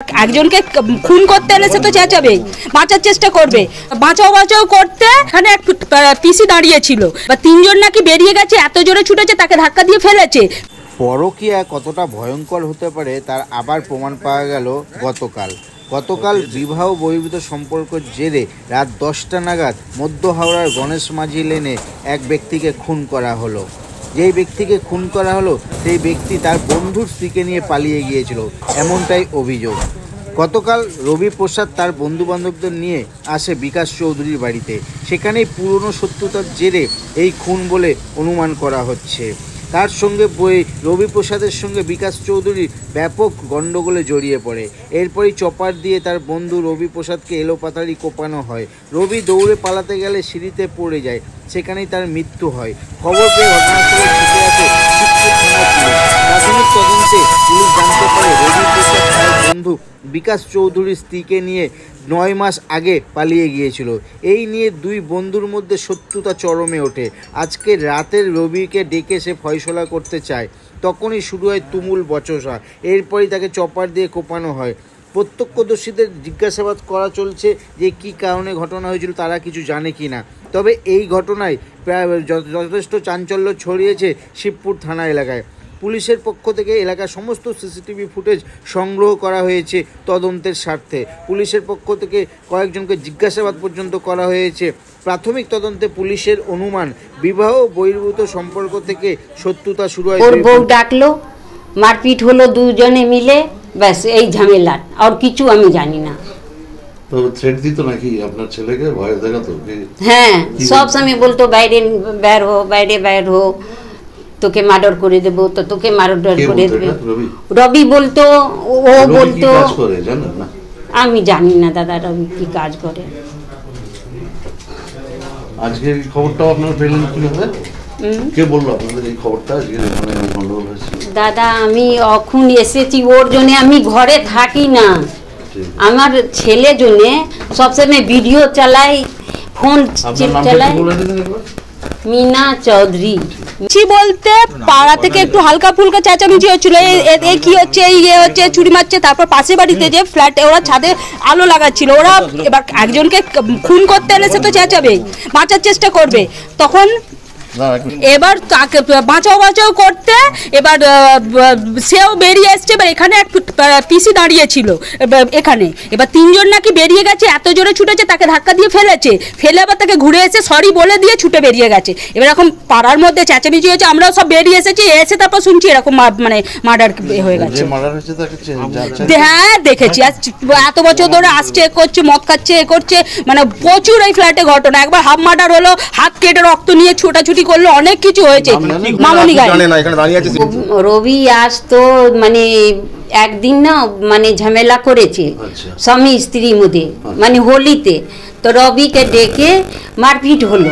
একজনকে খুন করতে এলে সে তো চেঁচাবে, বাঁচার চেষ্টা করবে, বাঁচাও করতে এখানে এক পিসি দাঁড়িয়েছিল বা তিনজন নাকি বেরিয়ে গেছে, এত জোরে ছুটেছে তাকে ধাক্কা দিয়ে ফেলেছে। পরকীয়া কতটা ভয়ঙ্কর হতে পারে তার আবার প্রমাণ পাওয়া গেল গতকাল বিবাহ বহির্ভূত সম্পর্কের জেরে রাত 10টা নাগাদ মধ্য হাওড়ার গণেশ মাঝি লেনে এক ব্যক্তিকে খুন করা হলো। যেই ব্যক্তিকে খুন করা হলো সেই ব্যক্তি তার বন্ধুর স্ত্রীকে নিয়ে পালিয়ে গিয়েছিল, এমনটাই অভিযোগ। গতকাল রবি প্রসাদ তার বন্ধুবান্ধবদের নিয়ে আসে বিকাশ চৌধুরীর বাড়িতে। সেখানেই পুরনো শত্রুতার জেরে এই খুন বলে অনুমান করা হচ্ছে। তার সঙ্গে রবি প্রসাদের সঙ্গে বিকাশ চৌধুরী ব্যাপক গণ্ডগোলে জড়িয়ে পড়ে। এরপরই চপার দিয়ে তার বন্ধু রবি প্রসাদকে এলোপাতাড়ি কোপানো হয়। রবি দৌড়ে পালাতে গেলে সিঁড়িতে পড়ে যায়, সেখানেই তার মৃত্যু হয়। খবর পেয়ে ঘটনাস্থলে ছুটে আসে প্রাথমিক তদন্তে পুলিশ জানতে পারে রবি প্রসাদ তার বন্ধু বিকাশ চৌধুরীর স্ত্রীকে নিয়ে 9 মাস আগে পালিয়ে গিয়েছিল। এই নিয়ে দুই বন্ধুর মধ্যে শত্রুতা চরমে ওঠে। আজকে রাতের রবিকে ডেকে সে ফয়সলা করতে চায়, তখনই শুরু হয় তুমুল বচসা। এরপরই তাকে চপার দিয়ে কোপানো হয়। প্রত্যক্ষদর্শীদের জিজ্ঞাসাবাদ করা চলছে যে কী কারণে ঘটনা হয়েছিল, তারা কিছু জানে কি না। তবে এই ঘটনায় প্রায় যথেষ্ট চাঞ্চল্য ছড়িয়েছে শিবপুর থানা এলাকায়। পুলিশের পক্ষ থেকে এলাকার সমস্ত সিসিটিভি ফুটেজ সংগ্রহ করা হয়েছে তদন্তের স্বার্থে। পুলিশের পক্ষ থেকে কয়েকজনকে জিজ্ঞাসাবাদ পর্যন্ত করা হয়েছে। প্রাথমিক তদন্তে পুলিশের অনুমান বিবাহ বহির্ভূত সম্পর্ক থেকে শত্রুতা শুরু হয়। ওর বউ ডাকলো, মারপিট হলো দুজনে মিলে, ব্যাস এই ঝামেলা, আর কিছু আমি জানি না। তো থ্রেট দিত নাকি আপনার ছেলেকে, ভয় দেখাতো? হ্যাঁ, সব সময় বলতো বাইরে বের হো, তোকে মার্ডার করে দেবো, তো তোকে মার্ডার করে দেবে। রবি বলতো, ও বলতো। আমি জানি না দাদা রবি কি কাজ করে। আজকে খবরটা আপনারা পেলেন কিভাবে? কে বললো আপনাদের এই খবরটা আজকে এখানে গন্ডগোল হয়েছে? দাদা আমি এখন এসেছি, ওর জন্য আমি ঘরে থাকি না। আমার ছেলে জন্য সবসময় ভিডিও চালাই, ফোন চালাই। মিনা চৌধুরী। বলতে পাড়া থেকে একটু হালকা ফুলকা চেঁচামেচি হচ্ছিল, এই কি হচ্ছে, ইয়ে হচ্ছে, চুরি মারছে। তারপর পাশের বাড়িতে যে ফ্ল্যাটে ওরা ছাদে আলো লাগাচ্ছিল, ওরা এবার একজনকে খুন করতে এলে সে তো চেঁচাবে, বাঁচার চেষ্টা করবে। তখন এবার তাকে বাঁচাও করতে এবার সেও বেরিয়ে এসছে। এবার এখানে এক পিসি দাঁড়িয়েছিল এখানে, এবার তিনজন নাকি বেরিয়ে গেছে, এত জোরে ছুটেছে তাকে ধাক্কা দিয়ে ফেলে আবার তাকে ঘুরে এসে সরি বলে দিয়ে ছুটে বেরিয়ে গেছে। এবার এখন পাড়ার মধ্যে চেঁচামেচি হয়েছে, আমরাও সব বেরিয়ে এসেছি, এসে তারপর শুনছি এরকম মানে মার্ডার হয়ে গেছে। হ্যাঁ দেখেছি, এত বছর ধরে আসছে, এ করছে, মদ খাচ্ছে, এ করছে, মানে প্রচুর এই ফ্ল্যাটে ঘটনা। একবার হাফ মার্ডার হলো, হাত কেটে রক্ত নিয়ে ছোটাছুটি করলো, অনেক কিছু হয়েছে। মামনি গায়ে রবি আসতো, মানে একদিন না মানে ঝামেলা করেছে স্বামী স্ত্রীর মধ্যে, মানে হোলিতে, তো রবিকে ডেকে মারপিট হলো।